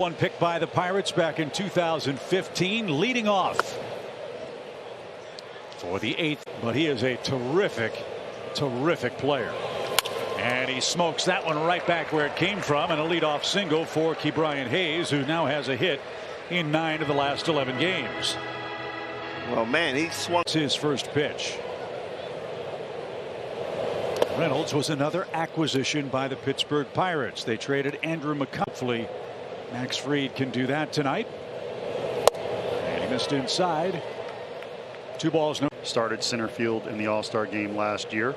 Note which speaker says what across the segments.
Speaker 1: One pick by the Pirates back in 2015, leading off for the 8th, but he is a terrific player. And he smokes that one right back where it came from, and a leadoff single for Ke'Bryan Hayes, who now has a hit in 9 of the last 11 games.
Speaker 2: Well, man, he swung
Speaker 1: his first pitch. Reynolds was another acquisition by the Pittsburgh Pirates. They traded Andrew McCutcheon. Hopefully Max Fried can do that tonight. And he missed inside. 2 balls, no.
Speaker 3: Started center field in the All-Star game last year.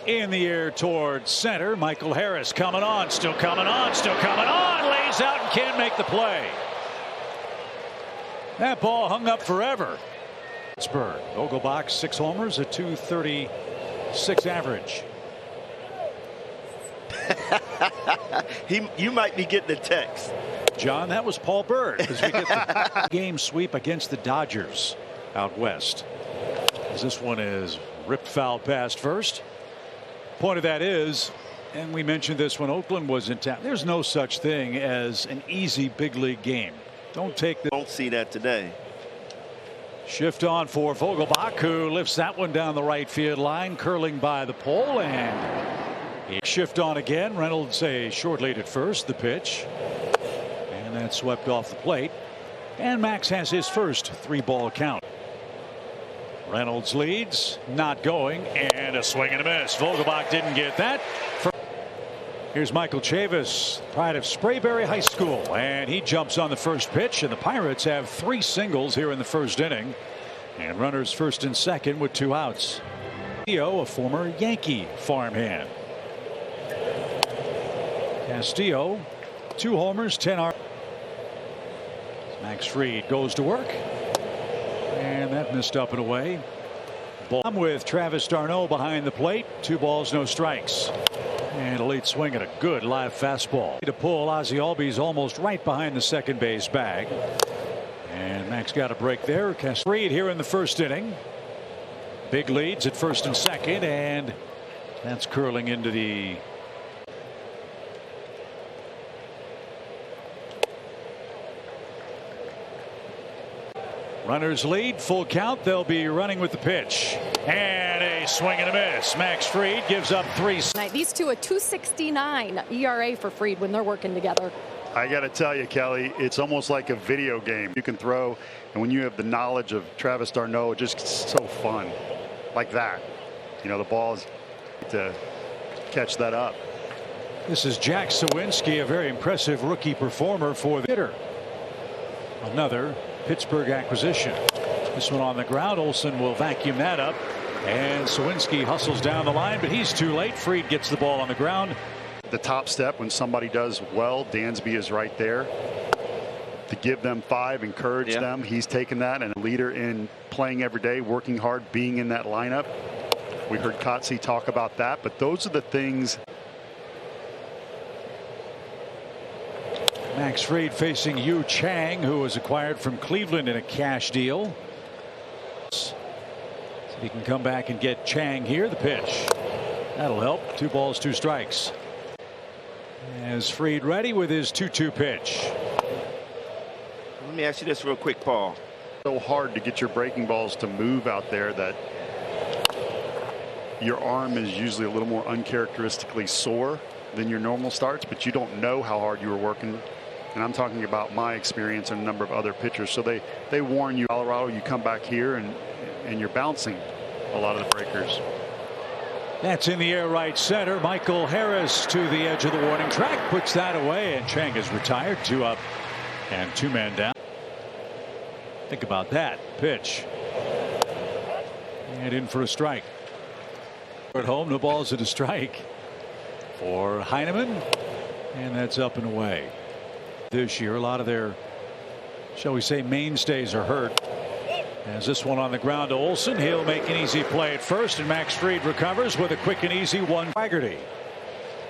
Speaker 1: In the air towards center. Michael Harris coming on, still coming on, still coming on. Lays out and can't make the play. That ball hung up forever. Pittsburgh. Vogelbach 6 homers, a .236 average.
Speaker 2: You might be getting a text.
Speaker 1: John, that was Paul Bird as we get the game sweep against the Dodgers out west. As this one is ripped foul past first. Point of that is, and we mentioned this when Oakland was in town, there's no such thing as an easy big league game. Don't
Speaker 2: see that today.
Speaker 1: Shift on for Vogelbach, who lifts that one down the right field line, curling by the pole, and shift on again. Reynolds a short lead at first. The pitch, and that's swept off the plate, and Max has his first 3-ball count. Reynolds leads, not going, and a swing and a miss. Vogelbach didn't get that. Here's Michael Chavis, pride of Sprayberry High School, and he jumps on the first pitch, and the Pirates have 3 singles here in the first inning, and runners first and second with 2 outs. Castillo, a former Yankee farmhand. Castillo, 2 homers, 10 RBIs. Max Fried goes to work, and that missed up and away. Ball with Travis d'Arnaud behind the plate. 2 balls, no strikes. And a late swing at a good live fastball. To pull, Ozzie Albies almost right behind the second base bag. And Max got a break there. Fried here in the first inning. Big leads at first and second, and that's curling into the runners lead, full count. They'll be running with the pitch, and a swing and a miss. Max Fried gives up 3.
Speaker 4: These two a .269 ERA for Fried when they're working together.
Speaker 3: I got to tell you, Kelly, it's almost like a video game. You can throw, and when you have the knowledge of Travis d'Arnaud, it's just so fun, like that. You know, the ball is to catch that up.
Speaker 1: This is Jack Zawinski, a very impressive rookie performer for the hitter. Another Pittsburgh acquisition. This one on the ground. Olsen will vacuum that up, and Zawinski hustles down the line, but he's too late. Fried gets the ball on the ground.
Speaker 3: The top step when somebody does well, Dansby is right there to give them 5, encourage them. He's taken that, and a leader in playing every day, working hard, being in that lineup. We heard Kotze talk about that, but those are the things.
Speaker 1: Max Fried facing Yu Chang, who was acquired from Cleveland in a cash deal. So he can come back and get Chang here. The pitch. That'll help. 2 balls, 2 strikes. As Fried ready with his 2-2 pitch.
Speaker 2: Let me ask you this real quick, Paul.
Speaker 3: So hard to get your breaking balls to move out there that your arm is usually a little more uncharacteristically sore than your normal starts, but you don't know how hard you were working. And I'm talking about my experience and a number of other pitchers. So they warn you, Colorado, you come back here and you're bouncing a lot of the breakers.
Speaker 1: That's in the air right center. Michael Harris to the edge of the warning track, puts that away, and Chang is retired. 2 up and 2 men down. Think about that pitch, and in for a strike. At home, no balls and a strike for Heineman, and that's up and away. This year, a lot of their, shall we say, mainstays are hurt. As this one on the ground to Olsen, he'll make an easy play at first, and Max Fried recovers with a quick and easy 1. Haggerty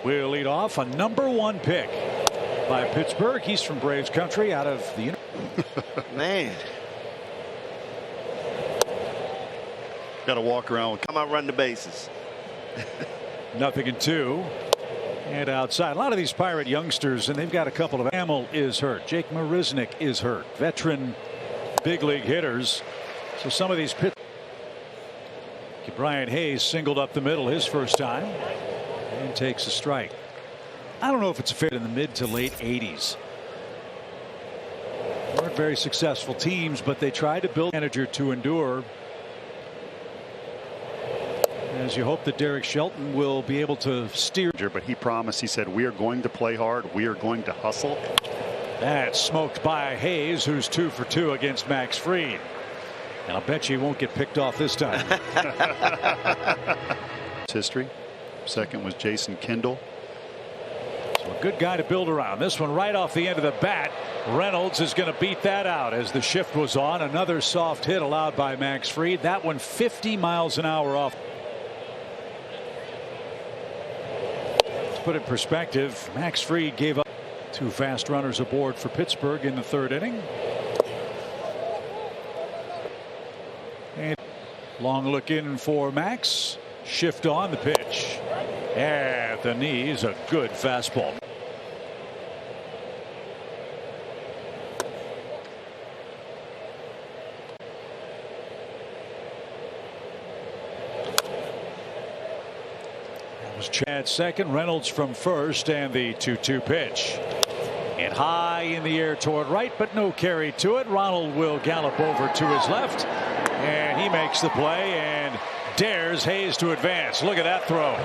Speaker 1: will lead off a #1 pick by Pittsburgh. He's from Braves country, out of the
Speaker 2: man.
Speaker 3: Got to walk around with.
Speaker 2: Come on, run the bases.
Speaker 1: 0-2. And outside, a lot of these Pirate youngsters, and they've got a couple of. Hamill is hurt. Jake Marisnick is hurt. Veteran big league hitters. So some of these pitch. Brian Hayes singled up the middle his first time and takes a strike. I don't know if it's a fit in the mid to late 80s. Weren't very successful teams, but they tried to build a manager to endure. As you hope that Derek Shelton will be able to steer.
Speaker 3: But he promised, he said, we are going to play hard. We are going to hustle.
Speaker 1: That's smoked by Hayes, who's 2 for 2 against Max Fried. And I'll bet you he won't get picked off this time.
Speaker 3: History. Second was Jason Kendall.
Speaker 1: So a good guy to build around. This one right off the end of the bat. Reynolds is going to beat that out as the shift was on. Another soft hit allowed by Max Fried. That one 50 miles an hour off. To put it in perspective, Max Fried gave up 2 fast runners aboard for Pittsburgh in the 3rd inning. And long look in for Max. Shift on the pitch. At the knees, a good fastball. That was Chad second. Reynolds from first, and the 2-2 pitch. And high in the air toward right, but no carry to it. Ronald will gallop over to his left. And he makes the play and dares Hayes to advance. Look at that throw.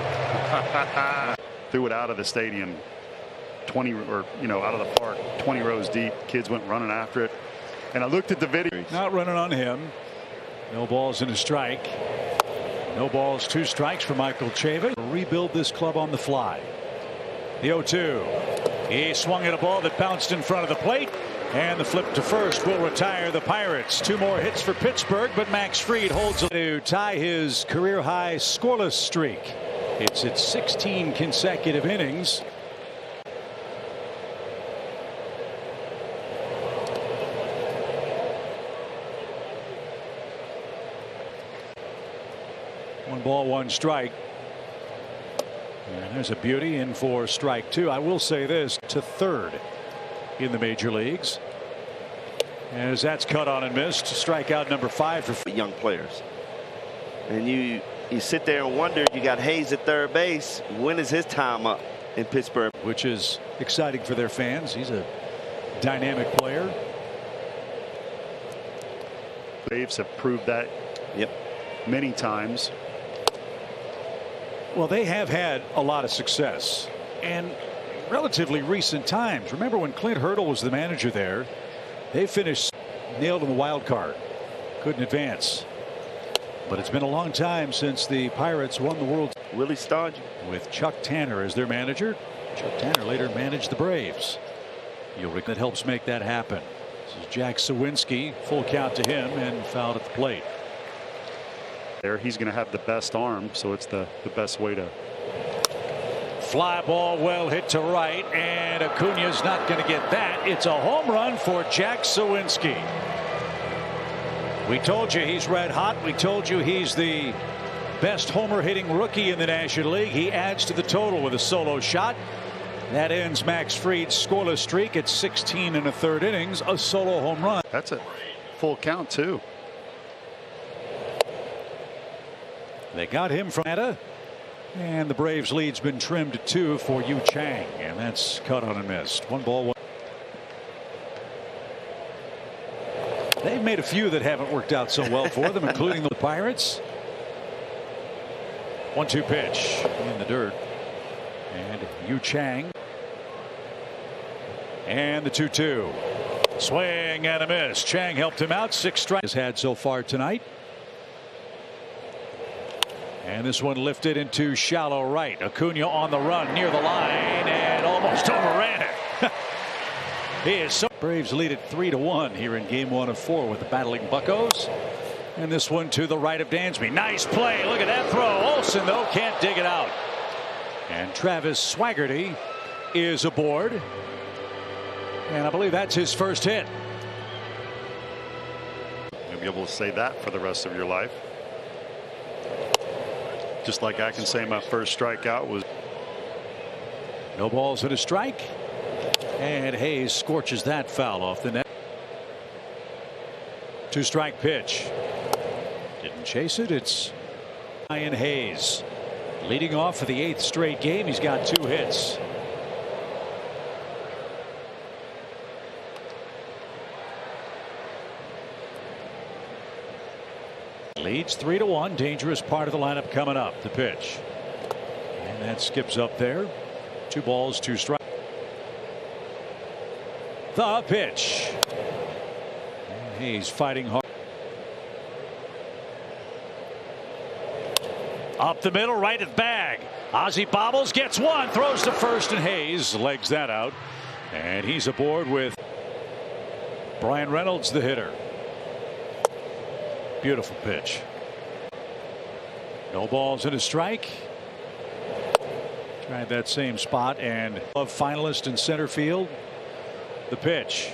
Speaker 3: Threw it out of the stadium 20 or out of the park 20 rows deep. Kids went running after it. And I looked at the video.
Speaker 1: Not running on him. No balls and a strike. No balls, 2 strikes for Michael Chavis. Rebuild this club on the fly. The 0-2. He swung at a ball that bounced in front of the plate. And the flip to first will retire the Pirates. 2 more hits for Pittsburgh, but Max Fried holds to tie his career high scoreless streak. It's at 16 consecutive innings. One ball, 1 strike. And there's a beauty in for strike 2. I will say this, to 3rd in the major leagues, as that's cut on and missed. Strikeout number 5 for
Speaker 2: young players. And you sit there and wonder, you got Hayes at 3rd base. When is his time up in Pittsburgh?
Speaker 1: Which is exciting for their fans. He's a dynamic player.
Speaker 3: Braves have proved that many times.
Speaker 1: Well, they have had a lot of success and relatively recent times. Remember when Clint Hurdle was the manager there? They finished nailed in the wild card. Couldn't advance. But it's been a long time since the Pirates won the World
Speaker 2: Willie Stargell
Speaker 1: with Chuck Tanner as their manager. Chuck Tanner later managed the Braves. That helps make that happen. This is Jack Zawinski, full count to him, and fouled at the plate.
Speaker 3: There, he's going to have the best arm, so it's the best way to.
Speaker 1: Fly ball well hit to right, and Acuna's not going to get that. It's a home run for Jack Zawinski. We told you he's red hot. We told you he's the best homer hitting rookie in the National League. He adds to the total with a solo shot. That ends Max Fried's scoreless streak at 16 1/3 innings, a solo home run.
Speaker 3: That's a full count too.
Speaker 1: They got him from Atlanta, and the Braves lead's been trimmed to 2 for Yu Chang, and that's cut on and missed. 1 ball, 1. They've made a few that haven't worked out so well for them, including the Pirates. 1-2 pitch in the dirt, and Yu Chang, and the 2-2. Swing and a miss. Chang helped him out. 6 strikes has had so far tonight. And this one lifted into shallow right. Acuna on the run near the line and almost overran it. He is so. Braves lead it 3-1 here in game 1 of 4 with the battling Buccos. And this one to the right of Dansby. Nice play. Look at that throw. Olsen, though, can't dig it out. And Travis Swaggerty is aboard. And I believe that's his first hit.
Speaker 3: You'll be able to say that for the rest of your life. Just like I can say my first strikeout was.
Speaker 1: No balls and a strike. And Hayes scorches that foul off the net. 2-strike pitch. Didn't chase it. It's Ryan Hayes leading off for the 8th straight game. He's got 2 hits. Leads 3-1. Dangerous part of the lineup coming up. The pitch. And that skips up there. 2 balls, 2 strikes. The pitch. And Hayes fighting hard. Up the middle, right at the bag. Ozzie bobbles, gets one, throws to first, and Hayes legs that out. And he's aboard with Brian Reynolds, the hitter. Beautiful pitch. No balls and a strike. Tried that same spot and a finalist in center field. The pitch.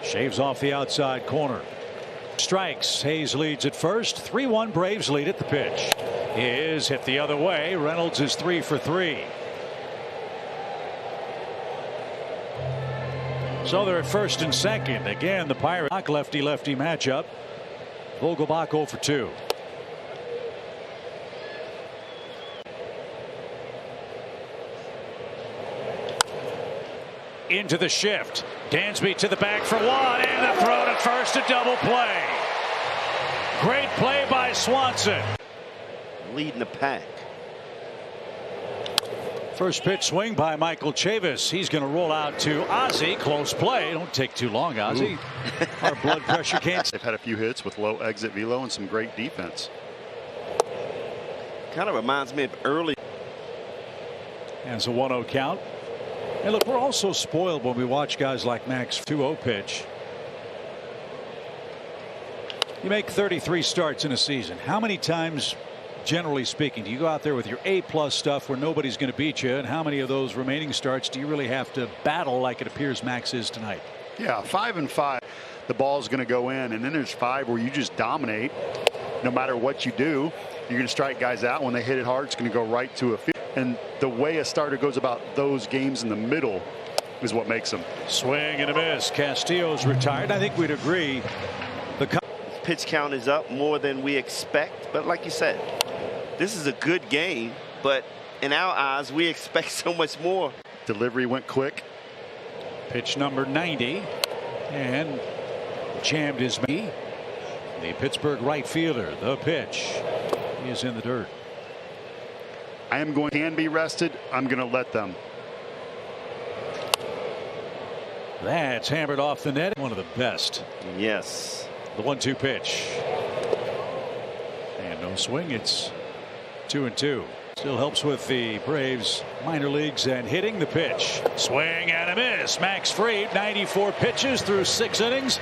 Speaker 1: Shaves off the outside corner. Strikes. Hayes leads at first. 3-1 Braves lead at the pitch. Is hit the other way. Reynolds is 3 for 3. So they're at first and second. Again, the Pirates lefty-lefty matchup. Vogelbach 0 for 2. Into the shift. Dansby to the bag for 1, and the throw to first, a double play. Great play by Swanson.
Speaker 2: Leading the pack.
Speaker 1: First pitch swing by Michael Chavis. He's going to roll out to Ozzie. Close play. Don't take too long, Ozzie. Our blood pressure can't.
Speaker 3: They've had a few hits with low exit velo and some great defense.
Speaker 2: Kind of reminds me of early.
Speaker 1: As a 1-0 count. And look, we're also spoiled when we watch guys like Max. 2-0 pitch. You make 33 starts in a season. How many times, generally speaking, do you go out there with your A+ stuff where nobody's going to beat you? And how many of those remaining starts do you really have to battle like it appears Max is tonight?
Speaker 3: Yeah, 5 and 5. The ball's going to go in, and then there's 5 where you just dominate. No matter what you do, you're going to strike guys out. When they hit it hard, it's going to go right to a field. And the way a starter goes about those games in the middle is what makes them.
Speaker 1: Swing and a miss. Castillo's retired. I think we'd agree. The
Speaker 2: pitch count is up more than we expect. But like you said, this is a good game. But in our eyes, we expect so much more.
Speaker 3: Delivery went quick.
Speaker 1: Pitch number 90. And jammed his knee. The Pittsburgh right fielder. The pitch. He is in the dirt.
Speaker 3: I am going can be rested. I'm going to let them.
Speaker 1: That's hammered off the net. One of the best.
Speaker 2: Yes.
Speaker 1: The 1-2 pitch. And no swing. It's 2-2. Still helps with the Braves minor leagues and hitting. The pitch. Swing and a miss. Max Fried, 94 pitches through 6 innings.